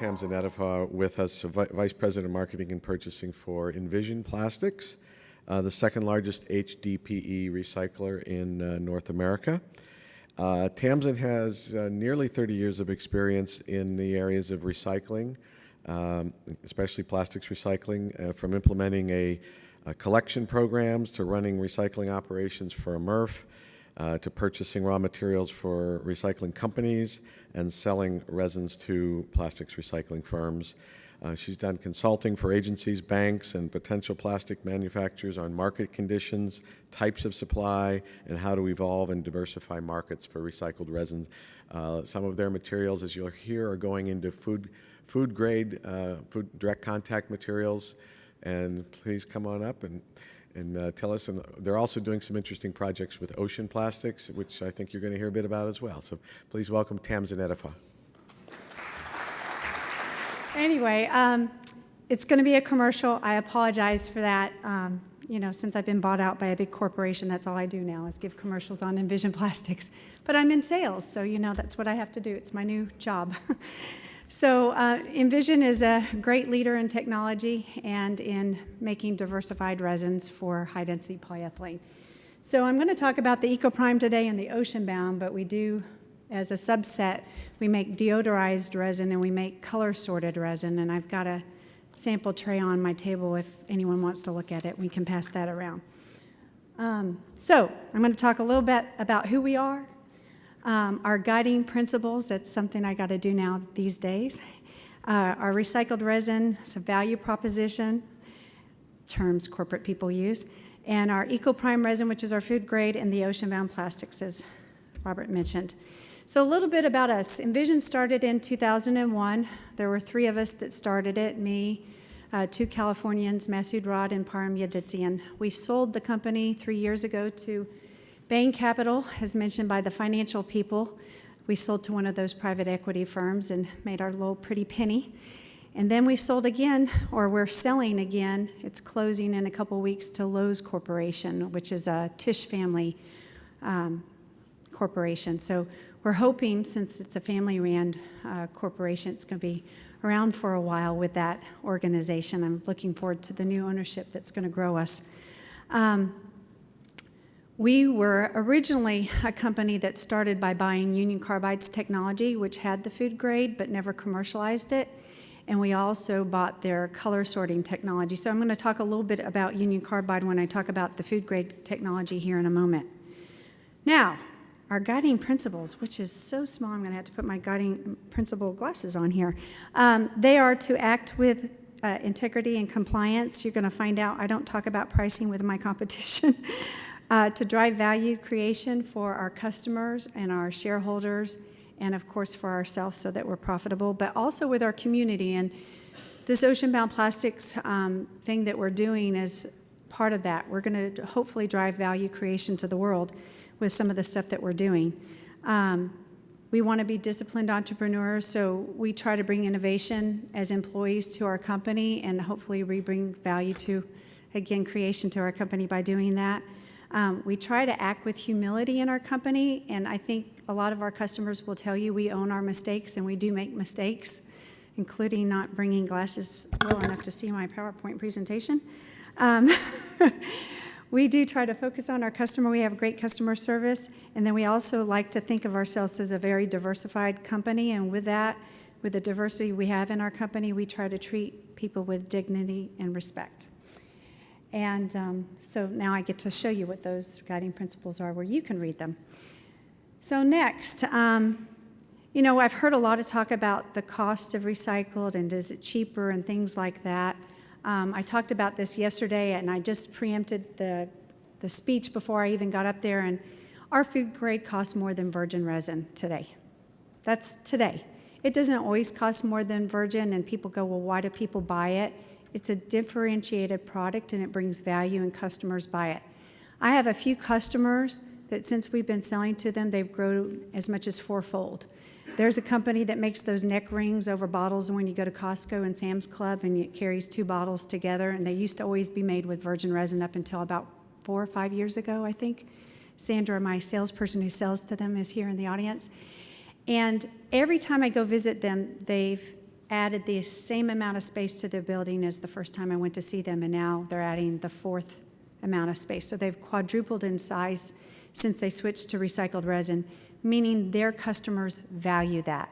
Tamsin Ettafagh with us, Vice President of Marketing and Purchasing for Envision Plastics, the second largest HDPE recycler in North America. Tamsin has nearly 30 years of experience in the areas of recycling, especially plastics recycling, from implementing a collection programs to running recycling operations for a MRF, to purchasing raw materials for recycling companies and selling resins to plastics recycling firms. She's done consulting for agencies, banks, and potential plastic manufacturers on market conditions, types of supply, and how to evolve and diversify markets for recycled resins. Some of their materials, as you'll hear, are going into food grade, food direct contact materials. And please come on up and tell us. And they're also doing some interesting projects with ocean plastics, which I think you're going to hear a bit about as well. So please welcome Tamsin Ettafagh. Anyway, it's going to be a commercial. I apologize for that. Since I've been bought out by a big corporation, that's all I do now is give commercials on Envision Plastics. But I'm in sales, so that's what I have to do. It's my new job. So Envision is a great leader in technology and in making diversified resins for high-density polyethylene. So I'm going to talk about the EcoPrime today and the ocean bound, but we do, as a subset, we make deodorized resin and we make color-sorted resin, and I've got a sample tray on my table if anyone wants to look at it. We can pass that around. So I'm going to talk a little bit about who we are. Our guiding principles, that's something I got to do now these days. Our recycled resin, it's a value proposition, terms corporate people use, and our EcoPrime resin, which is our food grade, and the ocean-bound plastics, as Robert mentioned. So a little bit about us. Envision started in 2001. There were 3 of us that started it, me, 2 Californians, Masood Rod and Param Yaditsian. We sold the company 3 years ago to Bain Capital, as mentioned by the financial people. We sold to one of those private equity firms and made our little pretty penny. And then we sold again, or we're selling again. It's closing in a couple weeks to Lowe's Corporation, which is a Tisch family corporation. So we're hoping, since it's a family-ran corporation, it's going to be around for a while with that organization. I'm looking forward to the new ownership that's going to grow us. We were originally a company that started by buying Union Carbide's technology, which had the food grade but never commercialized it. And we also bought their color sorting technology. So I'm going to talk a little bit about Union Carbide when I talk about the food grade technology here in a moment. Now, our guiding principles, which is so small, I'm going to have to put my guiding principle glasses on here. They are to act with integrity and compliance. You're going to find out I don't talk about pricing with my competition. To drive value creation for our customers and our shareholders, and of course for ourselves so that we're profitable, but also with our community. And this ocean-bound plastics thing that we're doing is part of that. We're going to hopefully drive value creation to the world with some of the stuff that we're doing. We want to be disciplined entrepreneurs, so we try to bring innovation as employees to our company, and hopefully we bring value to, again, creation to our company by doing that. We try to act with humility in our company, and I think a lot of our customers will tell you we own our mistakes, and we do make mistakes, including not bringing glasses well enough to see my PowerPoint presentation. We do try to focus on our customer. We have great customer service, and then we also like to think of ourselves as a very diversified company, and with that, with the diversity we have in our company, we try to treat people with dignity and respect. And so now I get to show you what those guiding principles are where you can read them. So next, I've heard a lot of talk about the cost of recycled and is it cheaper and things like that. I talked about this yesterday, and I just preempted the speech before I even got up there, and our food grade costs more than virgin resin today. That's today. It doesn't always cost more than virgin, and people go, well, why do people buy it? It's a differentiated product, and it brings value, and customers buy it. I have a few customers that since we've been selling to them, they've grown as much as 4-fold. There's a company that makes those neck rings over bottles, and when you go to Costco and Sam's Club, and it carries 2 bottles together, and they used to always be made with virgin resin up until about 4 or 5 years ago, I think. Sandra, my salesperson who sells to them, is here in the audience. And every time I go visit them, they've added the same amount of space to their building as the first time I went to see them, and now they're adding the fourth amount of space. So they've quadrupled in size since they switched to recycled resin, meaning their customers value that.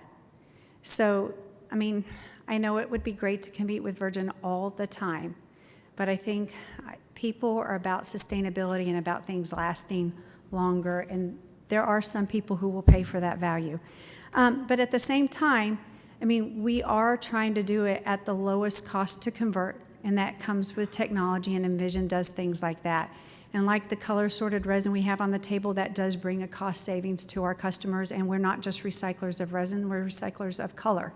So, I mean, I know it would be great to compete with virgin all the time, but I think people are about sustainability and about things lasting longer, and there are some people who will pay for that value. But at the same time, I mean, we are trying to do it at the lowest cost to convert, and that comes with technology, and Envision does things like that. And like the color-sorted resin we have on the table, that does bring a cost savings to our customers, and we're not just recyclers of resin, we're recyclers of color,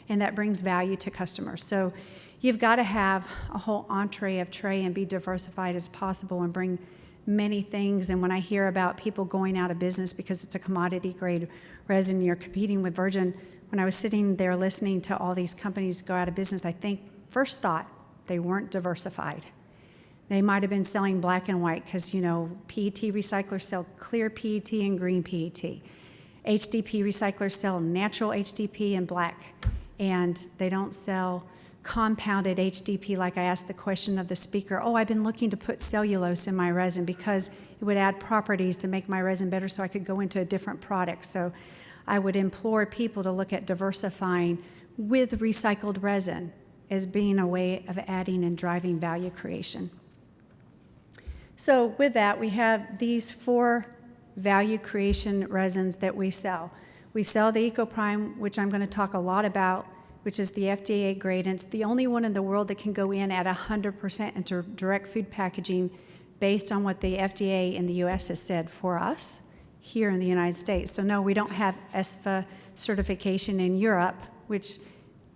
and that brings value to customers. So you've got to have a whole entree of tray and be diversified as possible and bring many things. And when I hear about people going out of business because it's a commodity-grade resin, you're competing with virgin, when I was sitting there listening to all these companies go out of business, I think, first thought, they weren't diversified. They might have been selling black and white because, you know, PET recyclers sell clear PET and green PET. HDP recyclers sell natural HDP and black, and they don't sell compounded HDP like I asked the question of the speaker. Oh, I've been looking to put cellulose in my resin because it would add properties to make my resin better so I could go into a different product. So I would implore people to look at diversifying with recycled resin as being a way of adding and driving value creation. So with that, we have these 4 value creation resins that we sell. We sell the EcoPrime, which I'm going to talk a lot about, which is the FDA grade, and it's the only one in the world that can go in at 100% into direct food packaging based on what the FDA in the US has said for us here in the United States. So no, we don't have ESFA certification in Europe, which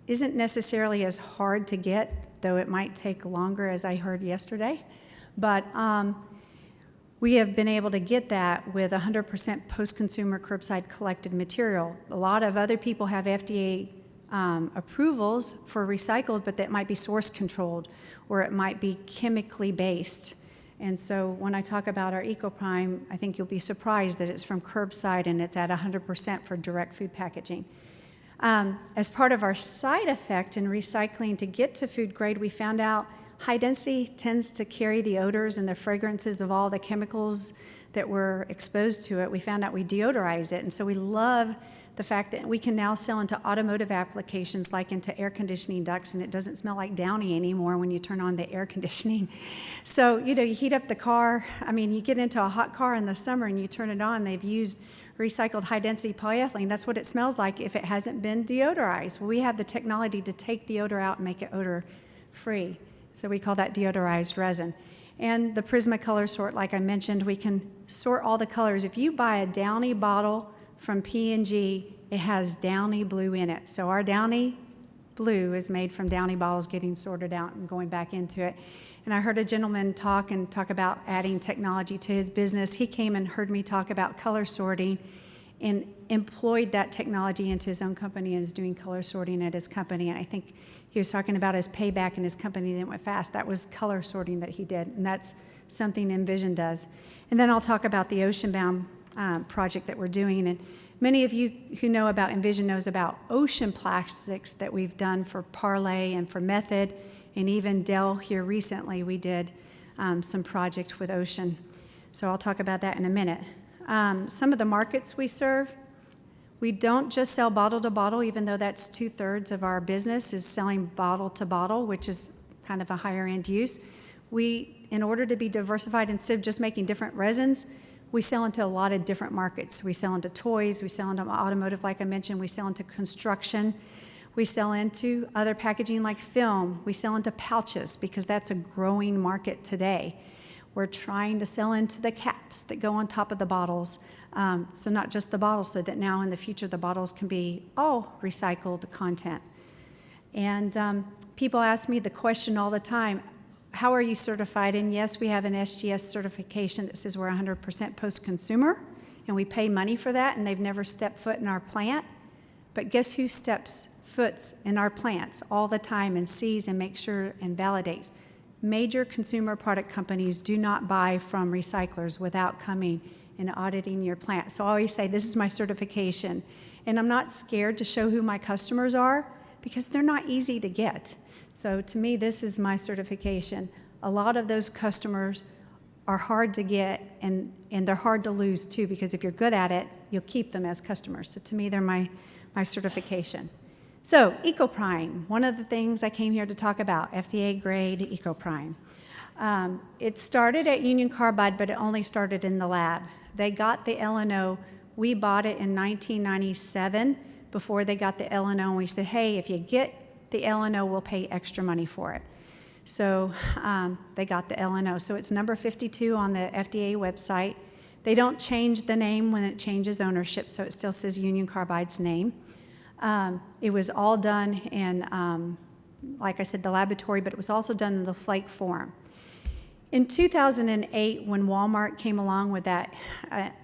isn't necessarily as hard to get, though it might take longer, as I heard yesterday. But we have been able to get that with 100% post-consumer curbside collected material. A lot of other people have FDA approvals for recycled, but that might be source controlled or it might be chemically based. And so when I talk about our EcoPrime, I think you'll be surprised that it's from curbside and it's at 100% for direct food packaging. As part of our side effect in recycling to get to food grade, we found out high density tends to carry the odors and the fragrances of all the chemicals that were exposed to it. We found out we deodorize it, and so we love the fact that we can now sell into automotive applications like into air conditioning ducts, and it doesn't smell like Downy anymore when you turn on the air conditioning. So, you know, you heat up the car. I mean, you get into a hot car in the summer and you turn it on, they've used recycled high-density polyethylene. That's what it smells like if it hasn't been deodorized. Well, we have the technology to take the odor out and make it odor-free. So we call that deodorized resin. And the Prisma color sort, like I mentioned, we can sort all the colors. If you buy a Downy bottle from P&G, it has Downy blue in it. So our Downy blue is made from Downy bottles getting sorted out and going back into it. And I heard a gentleman talk about adding technology to his business. He came and heard me talk about color sorting and employed that technology into his own company and is doing color sorting at his company. And I think he was talking about his payback in his company that went fast. That was color sorting that he did, and that's something Envision does. And then I'll talk about the Oceanbound project that we're doing. And many of you who know about Envision knows about ocean plastics that we've done for Parlay and for Method, and even Dell here recently, we did some project with ocean. So I'll talk about that in a minute. Some of the markets we serve, we don't just sell bottle to bottle, even though that's 2/3 of our business is selling bottle to bottle, which is kind of a higher end use. We, in order to be diversified, instead of just making different resins, we sell into a lot of different markets. We sell into toys, we sell into automotive, like I mentioned, we sell into construction, we sell into other packaging like film, we sell into pouches because that's a growing market today. We're trying to sell into the caps that go on top of the bottles. So not just the bottles, so that now in the future the bottles can be all recycled content. And people ask me the question all the time, how are you certified? And yes, we have an SGS certification that says we're 100% post-consumer, and we pay money for that, and they've never stepped foot in our plant. But guess who steps foot in our plants all the time and sees and makes sure and validates? Major consumer product companies do not buy from recyclers without coming and auditing your plant. So I always say, this is my certification. And I'm not scared to show who my customers are because they're not easy to get. So to me, this is my certification. A lot of those customers are hard to get, and they're hard to lose too, because if you're good at it, you'll keep them as customers. So to me, they're my certification. So EcoPrime, one of the things I came here to talk about, FDA grade EcoPrime. It started at Union Carbide, but it only started in the lab. They got the LNO. We bought it in 1997 before they got the LNO, and we said, hey, if you get the LNO, we'll pay extra money for it. So they got the LNO. So it's number 52 on the FDA website. They don't change the name when it changes ownership, so it still says Union Carbide's name. It was all done in, like I said, the laboratory, but it was also done in the flake form. In 2008, when Walmart came along with that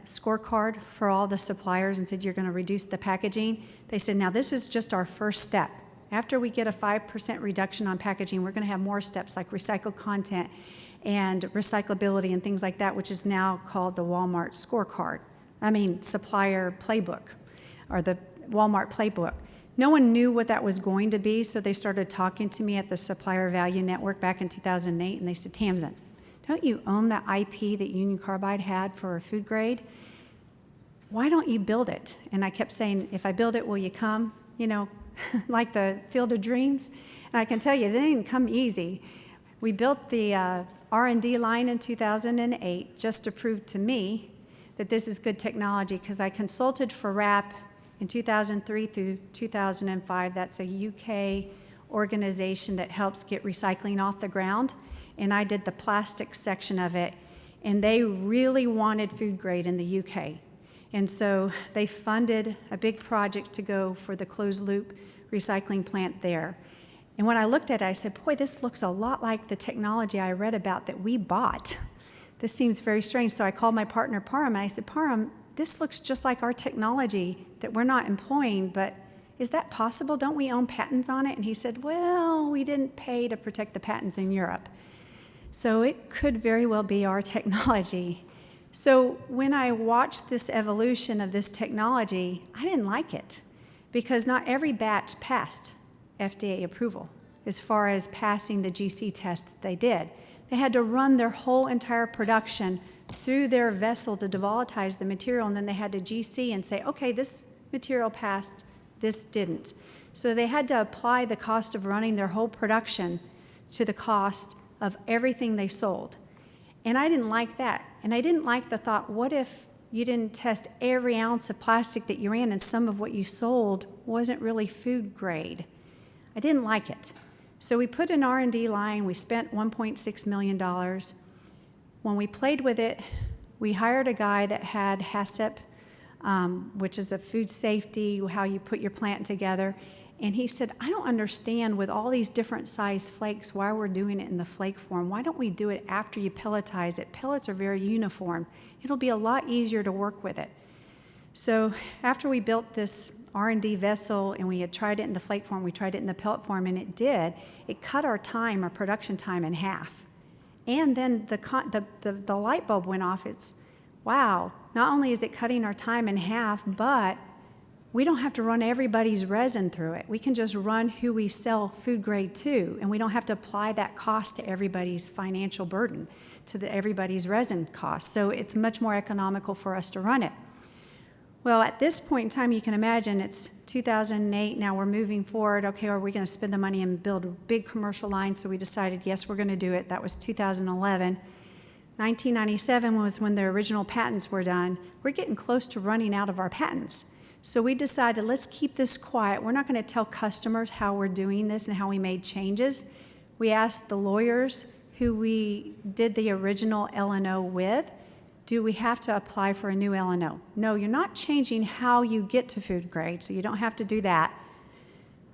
scorecard for all the suppliers and said, you're going to reduce the packaging, they said, now this is just our first step. After we get a 5% reduction on packaging, we're going to have more steps like recycled content and recyclability and things like that, which is now called the Walmart scorecard. Supplier playbook, or the Walmart playbook. No one knew what that was going to be, so they started talking to me at the Supplier Value Network back in 2008, and they said, Tamsin, don't you own that IP that Union Carbide had for food grade? Why don't you build it? And I kept saying, if I build it, will you come? Like the Field of Dreams. And I can tell you, they didn't come easy. We built the R&D line in 2008 just to prove to me that this is good technology, because I consulted for RAP in 2003 through 2005. That's a UK organization that helps get recycling off the ground. And I did the plastic section of it. And they really wanted food grade in the UK. And so they funded a big project to go for the closed loop recycling plant there. And when I looked at it, I said, boy, this looks a lot like the technology I read about that we bought. This seems very strange. So I called my partner, Param, and I said, Param, this looks just like our technology that we're not employing, but is that possible? Don't we own patents on it? And he said, well, we didn't pay to protect the patents in Europe. So it could very well be our technology. So when I watched this evolution of this technology, I didn't like it, because not every batch passed FDA approval as far as passing the GC test that they did. They had to run their whole entire production through their vessel to devolatize the material, and then they had to GC and say, okay, this material passed, this didn't. So they had to apply the cost of running their whole production to the cost of everything they sold. And I didn't like that. And I didn't like the thought, what if you didn't test every ounce of plastic that you ran and some of what you sold wasn't really food grade? I didn't like it. So we put an R&D line. We spent $1.6 million. When we played with it, we hired a guy that had HACCP, which is a food safety, how you put your plant together. And he said, I don't understand with all these different size flakes why we're doing it in the flake form. Why don't we do it after you pelletize it? Pellets are very uniform. It'll be a lot easier to work with it. So after we built this R&D vessel and we had tried it in the flake form, we tried it in the pellet form, and it did. It cut our time, our production time, in half. And then the light bulb went off. It's, wow, not only is it cutting our time in half, but we don't have to run everybody's resin through it. We can just run who we sell food grade to, and we don't have to apply that cost to everybody's financial burden, to everybody's resin cost. So it's much more economical for us to run it. Well, at this point in time, you can imagine it's 2008. Now we're moving forward. Okay, are we going to spend the money and build a big commercial line? So we decided, yes, we're going to do it. That was 2011. 1997 was when the original patents were done. We're getting close to running out of our patents. So we decided, let's keep this quiet. We're not going to tell customers how we're doing this and how we made changes. We asked the lawyers who we did the original LNO with, do we have to apply for a new LNO? No, you're not changing how you get to food grade, so you don't have to do that.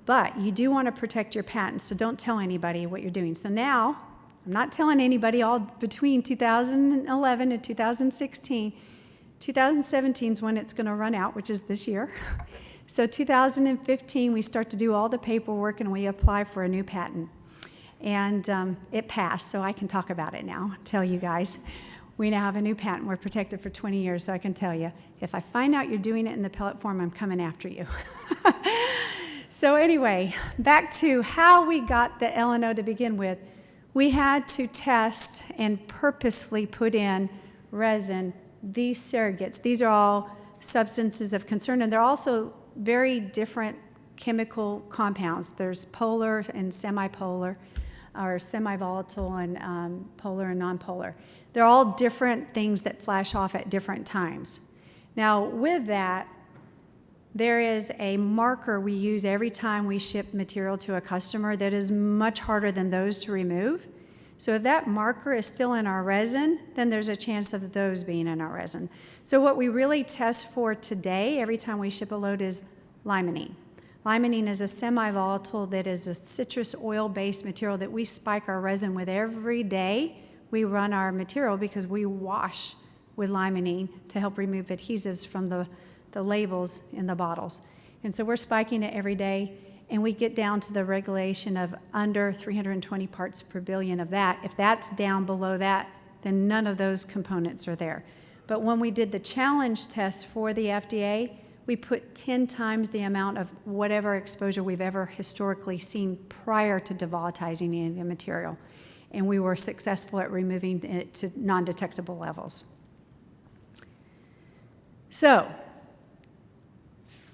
But you do want to protect your patents, so don't tell anybody what you're doing. So now, I'm not telling anybody all between 2011 and 2016. 2017 is when it's going to run out, which is this year. So 2015, we start to do all the paperwork and we apply for a new patent. And it passed, so I can talk about it now, tell you guys. We now have a new patent. We're protected for 20 years, so I can tell you, if I find out you're doing it in the pellet form, I'm coming after you. So anyway, back to how we got the L&O to begin with. We had to test and purposefully put in resin, these surrogates. These are all substances of concern, and they're also very different chemical compounds. There's polar and semi-polar, or semi-volatile and polar and non-polar. They're all different things that flash off at different times. Now, with that, there is a marker we use every time we ship material to a customer that is much harder than those to remove. So if that marker is still in our resin, then there's a chance of those being in our resin. So what we really test for today, every time we ship a load, is limonene. Limonene is a semi-volatile that is a citrus oil-based material that we spike our resin with every day. We run our material because we wash with limonene to help remove adhesives from the labels in the bottles. And so we're spiking it every day, and we get down to the regulation of under 320 parts per billion of that. If that's down below that, then none of those components are there. But when we did the challenge test for the FDA, we put 10 times the amount of whatever exposure we've ever historically seen prior to devolatilizing any of the material. And we were successful at removing it to non-detectable levels. So,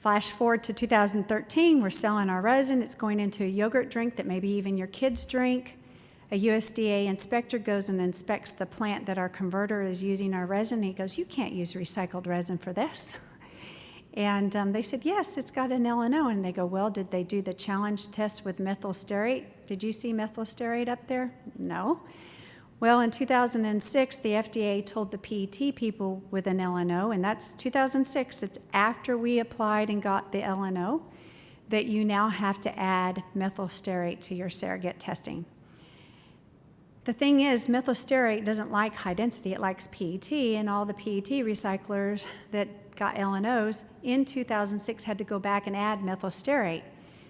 flash forward to 2013, we're selling our resin. It's going into a yogurt drink that maybe even your kids drink. A USDA inspector goes and inspects the plant that our converter is using our resin. He goes, "You can't use recycled resin for this." And they said, "Yes, it's got an L&O." And they go, "Well, did they do the challenge test with methyl stearate? Did you see methyl stearate up there?" No. Well, in 2006, the FDA told the PET people with an L&O, and that's 2006, it's after we applied and got the L&O, that you now have to add methyl stearate to your surrogate testing. The thing is, methyl stearate doesn't like high density, it likes PET, and all the PET recyclers that got L&Os in 2006 had to go back and add methyl stearate.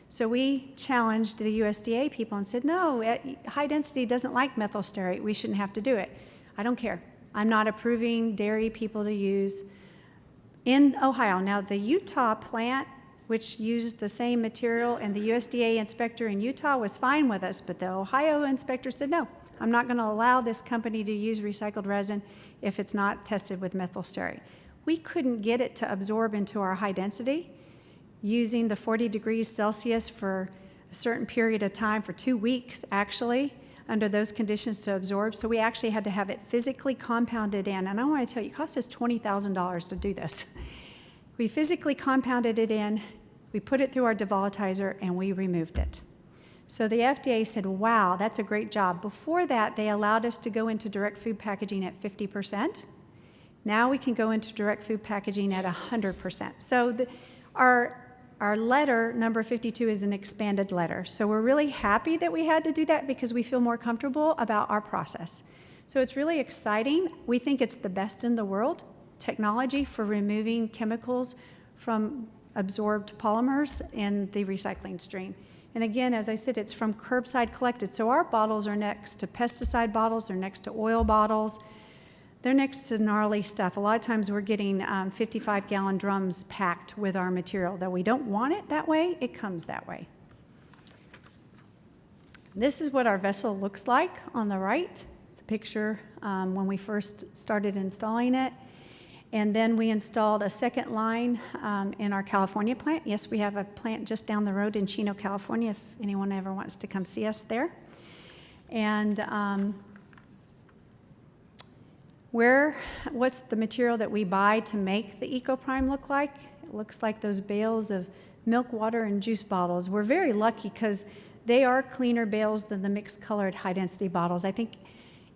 So we challenged the USDA people and said, "No, high density doesn't like methyl stearate. We shouldn't have to do it." I don't care. I'm not approving dairy people to use in Ohio. Now, the Utah plant, which used the same material, and the USDA inspector in Utah was fine with us, but the Ohio inspector said, "No, I'm not going to allow this company to use recycled resin if it's not tested with methyl stearate." We couldn't get it to absorb into our high density using the 40 degrees Celsius for a certain period of time, for 2 weeks actually, under those conditions to absorb. So we actually had to have it physically compounded in. And I want to tell you, it cost us $20,000 to do this. We physically compounded it in, we put it through our devolatizer, and we removed it. So the FDA said, "Wow, that's a great job." Before that, they allowed us to go into direct food packaging at 50%. Now we can go into direct food packaging at 100%. So our letter, number 52, is an expanded letter. So we're really happy that we had to do that because we feel more comfortable about our process. So it's really exciting. We think it's the best in the world, technology for removing chemicals from absorbed polymers in the recycling stream. And again, as I said, it's from curbside collected. So our bottles are next to pesticide bottles, they're next to oil bottles, they're next to gnarly stuff. A lot of times we're getting 55-gallon drums packed with our material. Though we don't want it that way, it comes that way. This is what our vessel looks like on the right. It's a picture when we first started installing it. And then we installed a second line in our California plant. Yes, we have a plant just down the road in Chino, California, if anyone ever wants to come see us there. And what's the material that we buy to make the EcoPrime look like? It looks like those bales of milk, water, and juice bottles. We're very lucky because they are cleaner bales than the mixed colored high density bottles. I think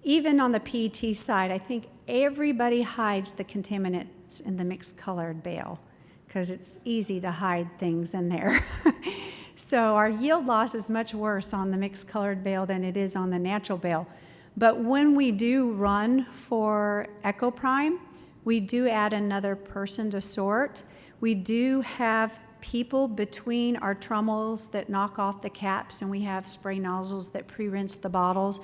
even on the PET side, I think everybody hides the contaminants in the mixed colored bale because it's easy to hide things in there. So our yield loss is much worse on the mixed colored bale than it is on the natural bale. But when we do run for EcoPrime, we do add another person to sort. We do have people between our trommels that knock off the caps, and we have spray nozzles that pre-rinse the bottles.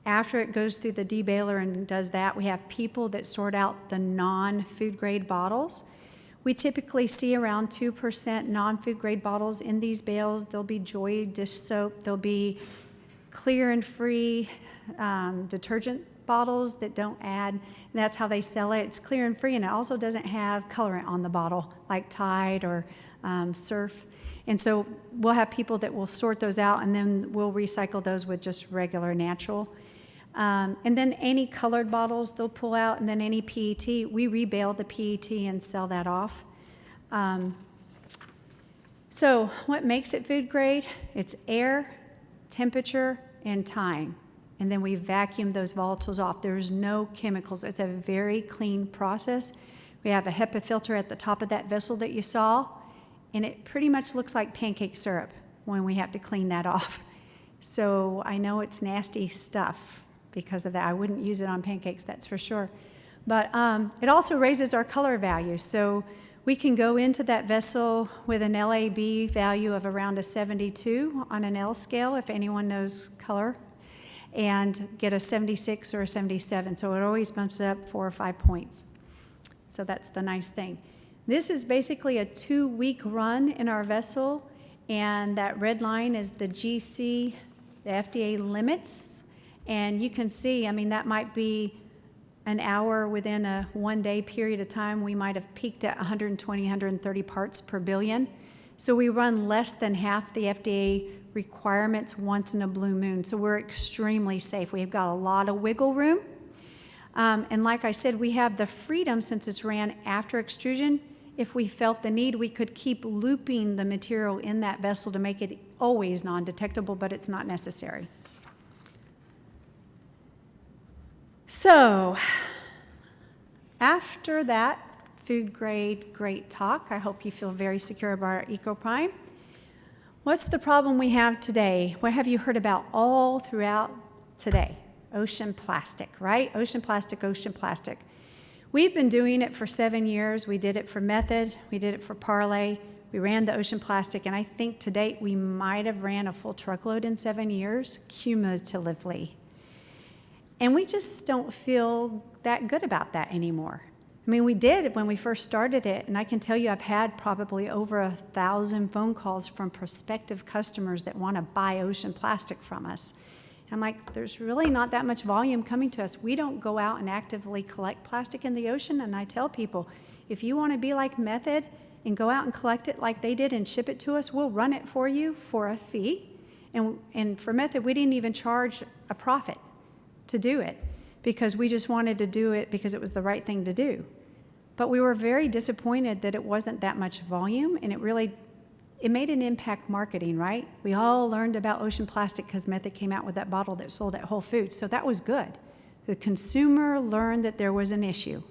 After it goes through the debaler and does that, we have people that sort out the non-food grade bottles. We typically see around 2% non-food grade bottles in these bales. There'll be Joy dish soap. There'll be clear and free detergent bottles that don't add, and that's how they sell it. It's clear and free, and it also doesn't have colorant on the bottle like Tide or Surf. And so we'll have people that will sort those out, and then we'll recycle those with just regular natural. And then any colored bottles they'll pull out, and then any PET, we rebale the PET and sell that off. So what makes it food grade? It's air, temperature, and time. And then we vacuum those volatiles off. There's no chemicals. It's a very clean process. We have a HEPA filter at the top of that vessel that you saw, and it pretty much looks like pancake syrup when we have to clean that off. So I know it's nasty stuff because of that. I wouldn't use it on pancakes, that's for sure. But it also raises our color value. So we can go into that vessel with an LAB value of around a 72 on an L scale, if anyone knows color, and get a 76 or a 77. So it always bumps it up 4 or 5 points. So that's the nice thing. This is basically a 2-week run in our vessel, and that red line is the GC, the FDA limits. And you can see, I mean, that might be an hour within a 1-day period of time. We might have peaked at 120, 130 parts per billion. So we run less than half the FDA requirements once in a blue moon. So we're extremely safe. We've got a lot of wiggle room. And like I said, we have the freedom, since it's ran after extrusion. If we felt the need, we could keep looping the material in that vessel to make it always non-detectable, but it's not necessary. So after that food grade great talk, I hope you feel very secure about our EcoPrime. What's the problem we have today? What have you heard about all throughout today? Ocean plastic, right? Ocean plastic, ocean plastic. We've been doing it for 7 years. We did it for Method. We did it for Parlay. We ran the ocean plastic, and I think to date we might have ran a full truckload in 7 years, cumulatively. And we just don't feel that good about that anymore. I mean, we did when we first started it, and I can tell you I've had probably over 1,000 phone calls from prospective customers that want to buy ocean plastic from us. I'm like, there's really not that much volume coming to us. We don't go out and actively collect plastic in the ocean, and I tell people, if you want to be like Method and go out and collect it like they did and ship it to us, we'll run it for you for a fee. And for Method, we didn't even charge a profit to do it because we just wanted to do it because it was the right thing to do. But we were very disappointed that it wasn't that much volume, and it made an impact marketing, right? We all learned about ocean plastic because Method came out with that bottle that sold at Whole Foods, so that was good. The consumer learned that there was an issue.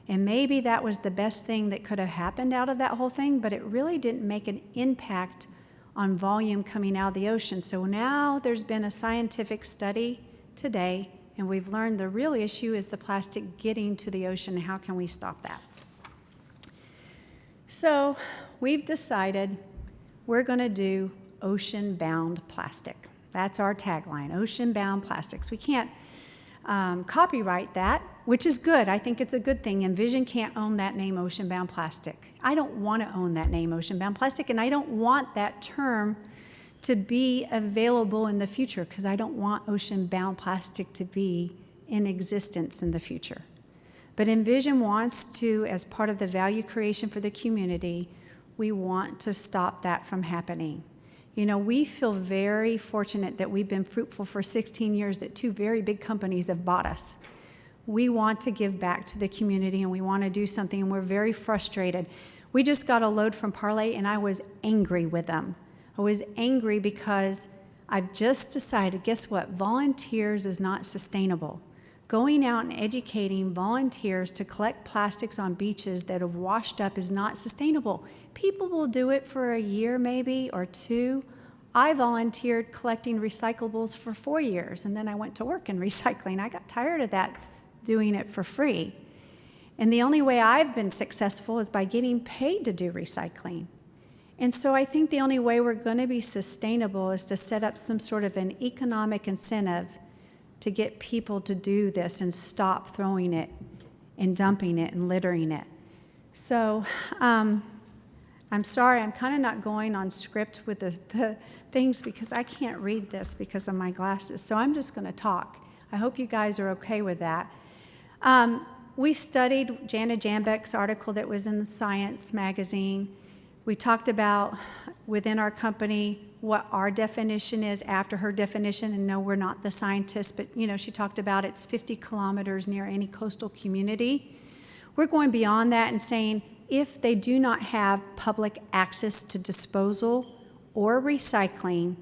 And maybe that was the best thing that could have happened out of that whole thing, but it really didn't make an impact on volume coming out of the ocean. So now there's been a scientific study today, and we've learned the real issue is the plastic getting to the ocean, and how can we stop that? So we've decided we're going to do ocean-bound plastic. That's our tagline, ocean-bound plastics. We can't copyright that, which is good. I think it's a good thing. Envision can't own that name, ocean-bound plastic. I don't want to own that name, ocean-bound plastic, and I don't want that term to be available in the future because I don't want ocean-bound plastic to be in existence in the future. But Envision wants to, as part of the value creation for the community, we want to stop that from happening. You know, we feel very fortunate that we've been fruitful for 16 years, that 2 very big companies have bought us. We want to give back to the community, and we want to do something, and we're very frustrated. We just got a load from Parlay, and I was angry with them. I was angry because I've just decided, guess what? Volunteers is not sustainable. Going out and educating volunteers to collect plastics on beaches that have washed up is not sustainable. People will do it for a year maybe or 2. I volunteered collecting recyclables for 4 years, and then I went to work in recycling. I got tired of that, doing it for free. And the only way I've been successful is by getting paid to do recycling. And so I think the only way we're going to be sustainable is to set up some sort of an economic incentive to get people to do this and stop throwing it and dumping it and littering it. So I'm sorry, I'm kind of not going on script with the things because I can't read this because of my glasses. So I'm just going to talk. I hope you guys are okay with that. We studied Jana Jambeck's article that was in the Science magazine. We talked about within our company what our definition is after her definition, and no, we're not the scientists, but she talked about it's 50 kilometers near any coastal community. We're going beyond that and saying if they do not have public access to disposal or recycling,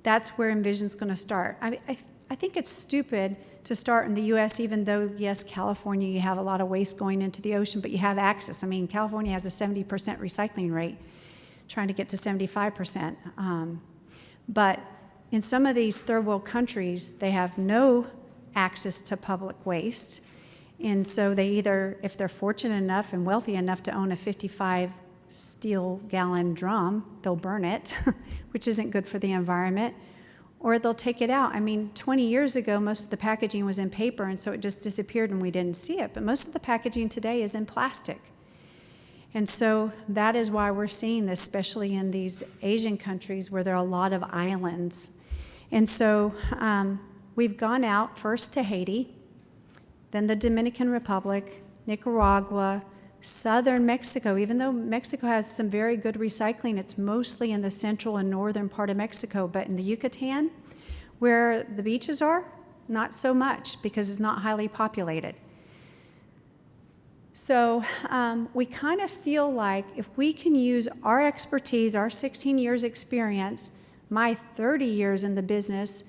that's where Envision's going to start. I think it's stupid to start in the U.S., even though, yes, California, you have a lot of waste going into the ocean, but you have access. I mean, California has a 70% recycling rate, trying to get to 75%. But in some of these third world countries, they have no access to public waste. And so they either, if they're fortunate enough and wealthy enough to own a 55 steel gallon drum, they'll burn it, which isn't good for the environment, or they'll take it out. I mean, 20 years ago, most of the packaging was in paper, and so it just disappeared and we didn't see it. But most of the packaging today is in plastic. And so that is why we're seeing this, especially in these Asian countries where there are a lot of islands. And so we've gone out first to Haiti, then the Dominican Republic, Nicaragua, southern Mexico. Even though Mexico has some very good recycling, it's mostly in the central and northern part of Mexico. But in the Yucatan, where the beaches are, not so much because it's not highly populated. So we kind of feel like if we can use our expertise, our 16 years experience, my 30 years in the business,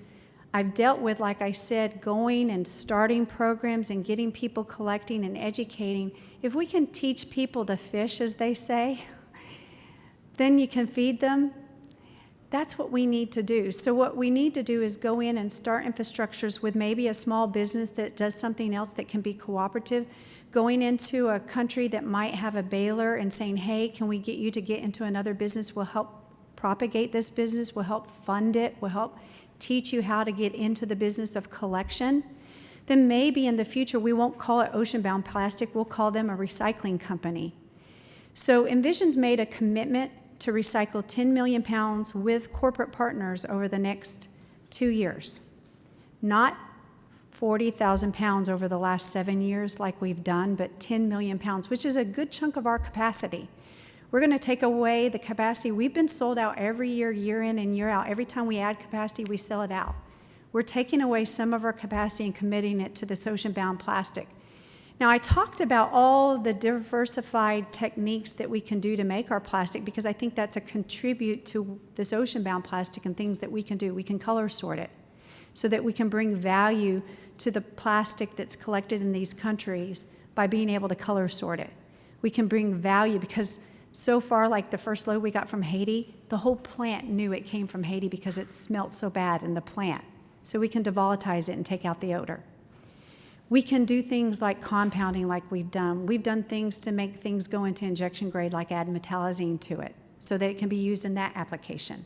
I've dealt with, like I said, going and starting programs and getting people collecting and educating. If we can teach people to fish, as they say, then you can feed them. That's what we need to do. So what we need to do is go in and start infrastructures with maybe a small business that does something else that can be cooperative, going into a country that might have a baler and saying, hey, can we get you to get into another business? We'll help propagate this business, we'll help fund it, we'll help teach you how to get into the business of collection. Then maybe in the future we won't call it ocean-bound plastic, we'll call them a recycling company. So Envision's made a commitment to recycle 10 million pounds with corporate partners over the next 2 years. Not 40,000 pounds over the last 7 years like we've done, but 10 million pounds, which is a good chunk of our capacity. We're going to take away the capacity. We've been sold out every year, year in and year out. Every time we add capacity, we sell it out. We're taking away some of our capacity and committing it to this ocean-bound plastic. Now, I talked about all the diversified techniques that we can do to make our plastic because I think that's a contribute to this ocean-bound plastic and things that we can do. We can color sort it so that we can bring value to the plastic that's collected in these countries by being able to color sort it. We can bring value because so far, like the first load we got from Haiti, the whole plant knew it came from Haiti because it smelled so bad in the plant. So we can devolatize it and take out the odor. We can do things like compounding like we've done. We've done things to make things go into injection grade, like add metallazine to it, so that it can be used in that application.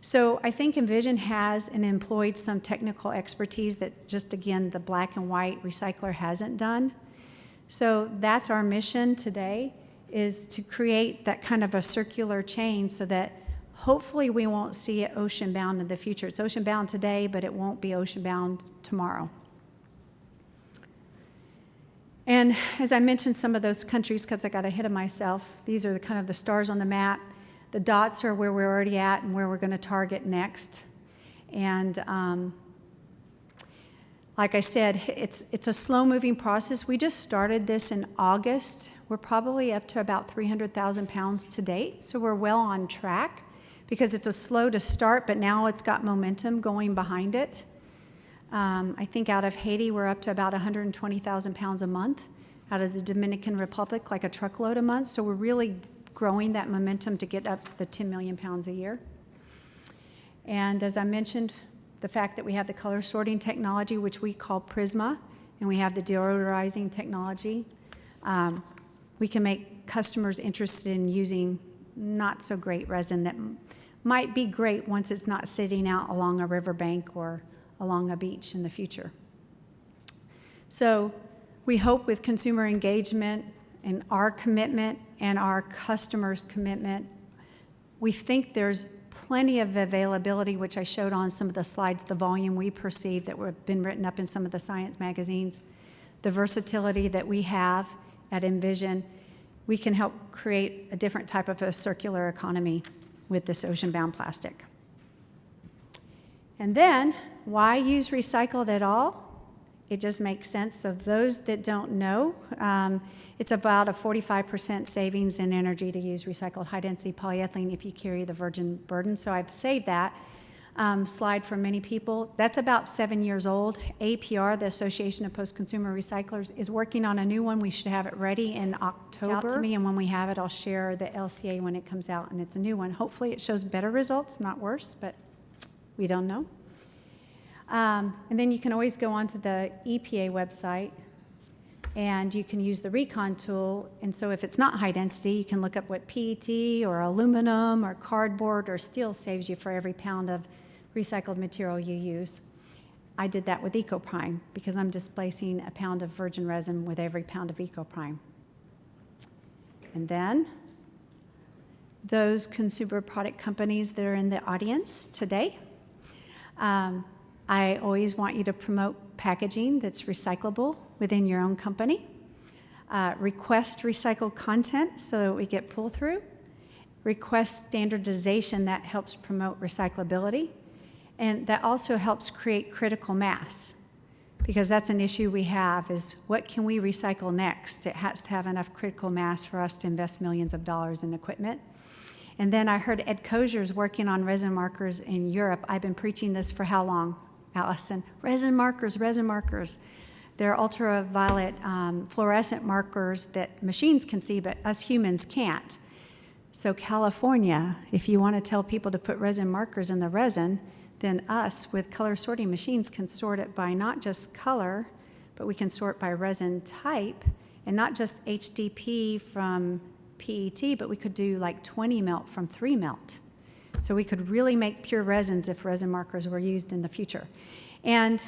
So I think Envision has and employed some technical expertise that just, again, the black and white recycler hasn't done. So that's our mission today, is to create that kind of a circular chain so that hopefully we won't see it ocean-bound in the future. It's ocean-bound today, but it won't be ocean-bound tomorrow. And as I mentioned some of those countries, because I got ahead of myself, these are the kind of the stars on the map. The dots are where we're already at and where we're going to target next. And like I said, it's a slow-moving process. We just started this in August. We're probably up to about 300,000 pounds to date, so we're well on track because it's a slow to start, but now it's got momentum going behind it. I think out of Haiti, we're up to about 120,000 pounds a month. Out of the Dominican Republic, like a truckload a month. So we're really growing that momentum to get up to the 10 million pounds a year. And as I mentioned, the fact that we have the color sorting technology, which we call Prisma, and we have the deodorizing technology, we can make customers interested in using not so great resin that might be great once it's not sitting out along a riverbank or along a beach in the future. So we hope with consumer engagement and our commitment and our customers' commitment, we think there's plenty of availability, which I showed on some of the slides, the volume we perceive that have been written up in some of the science magazines, the versatility that we have at Envision. We can help create a different type of a circular economy with this ocean-bound plastic. And then, why use recycled at all? It just makes sense. So those that don't know, it's about a 45% savings in energy to use recycled high-density polyethylene if you carry the virgin burden. So I've saved that slide for many people. That's about 7 years old. APR, the Association of Post-Consumer Recyclers, is working on a new one. We should have it ready in October. Out to me, and when we have it, I'll share the LCA when it comes out, and it's a new one. Hopefully it shows better results, not worse, but we don't know. And then you can always go onto the EPA website, and you can use the recon tool. And so if it's not high density, you can look up what PET or aluminum or cardboard or steel saves you for every pound of recycled material you use. I did that with EcoPrime because I'm displacing a pound of virgin resin with every pound of EcoPrime. And then those consumer product companies that are in the audience today, I always want you to promote packaging that's recyclable within your own company. Request recycled content so that we get pull-through. Request standardization that helps promote recyclability. And that also helps create critical mass, because that's an issue we have, is what can we recycle next? It has to have enough critical mass for us to invest millions of dollars in equipment. And then I heard Ed Kozier's working on resin markers in Europe. I've been preaching this for how long, Allison? Resin markers, resin markers. They're ultraviolet fluorescent markers that machines can see, but us humans can't. So California, if you want to tell people to put resin markers in the resin, then us with color sorting machines can sort it by not just color, but we can sort by resin type, and not just HDP from PET, but we could do like 20 melt from 3 melt. So we could really make pure resins if resin markers were used in the future. And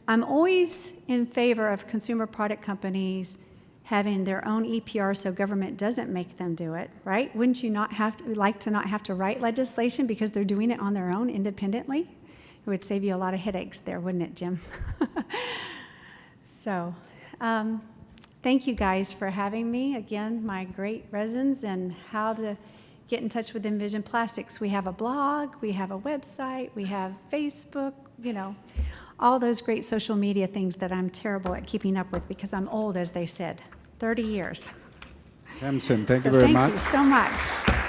I'm always in favor of consumer product companies having their own EPR so government doesn't make them do it, right? Wouldn't you not like to not have to write legislation because they're doing it on their own independently? It would save you a lot of headaches there, wouldn't it, Jim? So, thank you guys for having me. Again, my great resins and how to get in touch with Envision Plastics. We have a blog, we have a website, we have Facebook, you know, all those great social media things that I'm terrible at keeping up with because I'm old, as they said, 30 years. Tamsin, thank you very much. Thank you so much.